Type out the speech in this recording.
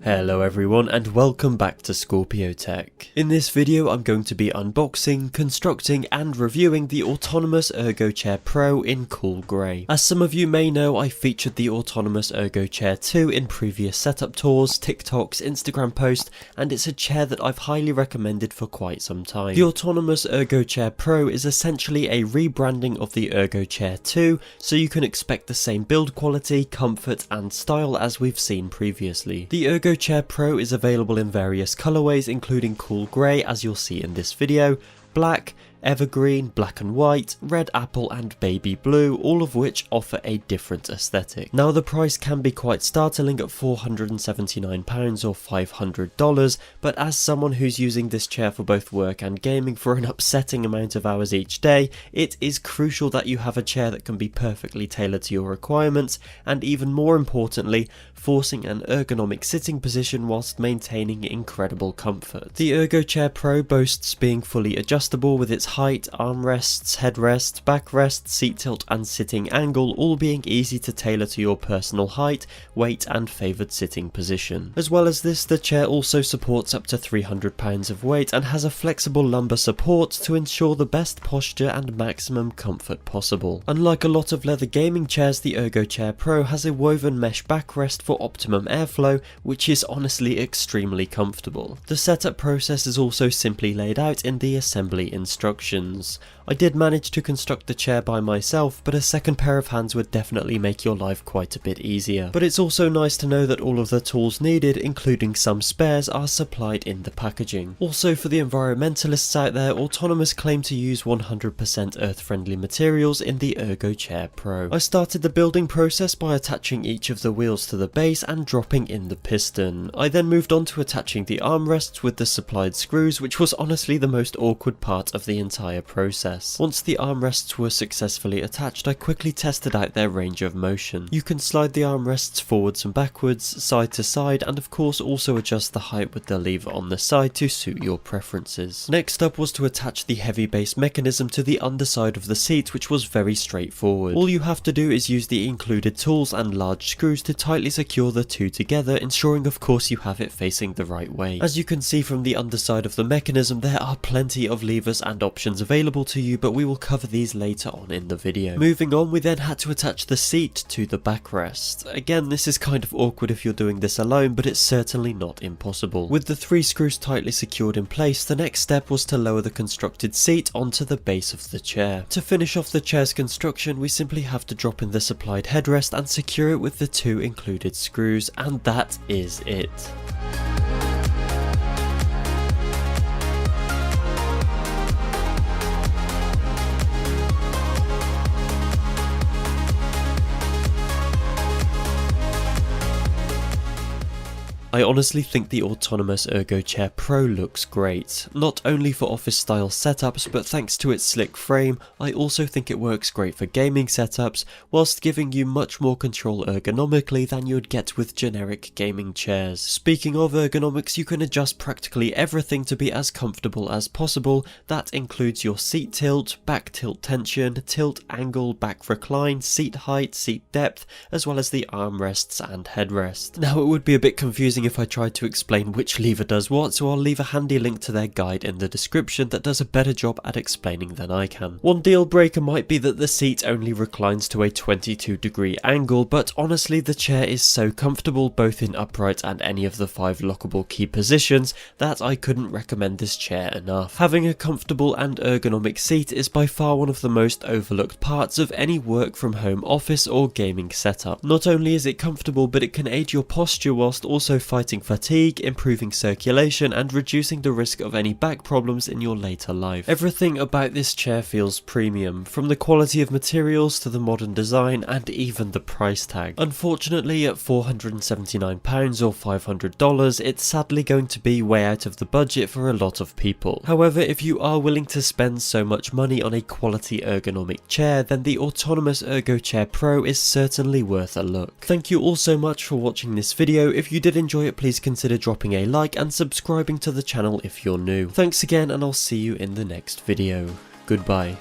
Hello everyone and welcome back to ScorpioTech. In this video I'm going to be unboxing, constructing and reviewing the Autonomous ErgoChair Pro in cool grey. As some of you may know, I featured the Autonomous ErgoChair 2 in previous setup tours, TikToks, Instagram posts, and it's a chair that I've highly recommended for quite some time. The Autonomous ErgoChair Pro is essentially a rebranding of the ErgoChair 2, so you can expect the same build quality, comfort and style as we've seen previously. The ErgoChair Pro is available in various colorways including cool grey as you'll see in this video, black, evergreen, black and white, red apple and baby blue, all of which offer a different aesthetic. Now the price can be quite startling at £479 or $500, but as someone who's using this chair for both work and gaming for an upsetting amount of hours each day, it is crucial that you have a chair that can be perfectly tailored to your requirements and even more importantly, forcing an ergonomic sitting position whilst maintaining incredible comfort. The ErgoChair Pro boasts being fully adjustable with its height, armrests, headrest, backrest, seat tilt and sitting angle all being easy to tailor to your personal height, weight and favoured sitting position. As well as this, the chair also supports up to £300 of weight and has a flexible lumbar support to ensure the best posture and maximum comfort possible. Unlike a lot of leather gaming chairs, the ErgoChair Pro has a woven mesh backrest for optimum airflow, which is honestly extremely comfortable. The setup process is also simply laid out in the assembly instructions. I did manage to construct the chair by myself, but a second pair of hands would definitely make your life quite a bit easier. But it's also nice to know that all of the tools needed, including some spares, are supplied in the packaging. Also for the environmentalists out there, Autonomous claim to use 100% earth-friendly materials in the ErgoChair Pro. I started the building process by attaching each of the wheels to the base and dropping in the piston. I then moved on to attaching the armrests with the supplied screws, which was honestly the most awkward part of the entire process. Once the armrests were successfully attached, I quickly tested out their range of motion. You can slide the armrests forwards and backwards, side to side, and of course also adjust the height with the lever on the side to suit your preferences. Next up was to attach the heavy base mechanism to the underside of the seat, which was very straightforward. All you have to do is use the included tools and large screws to tightly secure the two together, ensuring of course you have it facing the right way. As you can see from the underside of the mechanism, there are plenty of levers and options available to you, but we will cover these later on in the video. Moving on, we then had to attach the seat to the backrest. Again, this is kind of awkward if you're doing this alone, but it's certainly not impossible. With the 3 screws tightly secured in place, the next step was to lower the constructed seat onto the base of the chair. To finish off the chair's construction, we simply have to drop in the supplied headrest and secure it with the 2 included screws, and that is it. I honestly think the Autonomous ErgoChair Pro looks great, not only for office style setups, but thanks to its slick frame, I also think it works great for gaming setups, whilst giving you much more control ergonomically than you'd get with generic gaming chairs. Speaking of ergonomics, you can adjust practically everything to be as comfortable as possible. That includes your seat tilt, back tilt tension, tilt angle, back recline, seat height, seat depth, as well as the armrests and headrest. Now it would be a bit confusing if I tried to explain which lever does what, so I'll leave a handy link to their guide in the description that does a better job at explaining than I can. One deal breaker might be that the seat only reclines to a 22-degree angle, but honestly the chair is so comfortable both in upright and any of the 5 lockable key positions that I couldn't recommend this chair enough. Having a comfortable and ergonomic seat is by far one of the most overlooked parts of any work from home office or gaming setup. Not only is it comfortable, but it can aid your posture whilst also fighting fatigue, improving circulation and reducing the risk of any back problems in your later life. Everything about this chair feels premium, from the quality of materials to the modern design and even the price tag. Unfortunately, at £479 or $500, it's sadly going to be way out of the budget for a lot of people. However, if you are willing to spend so much money on a quality ergonomic chair, then the Autonomous ErgoChair Pro is certainly worth a look. Thank you all so much for watching this video. If you did enjoy it, please consider dropping a like and subscribing to the channel if you're new. Thanks again, and I'll see you in the next video. Goodbye.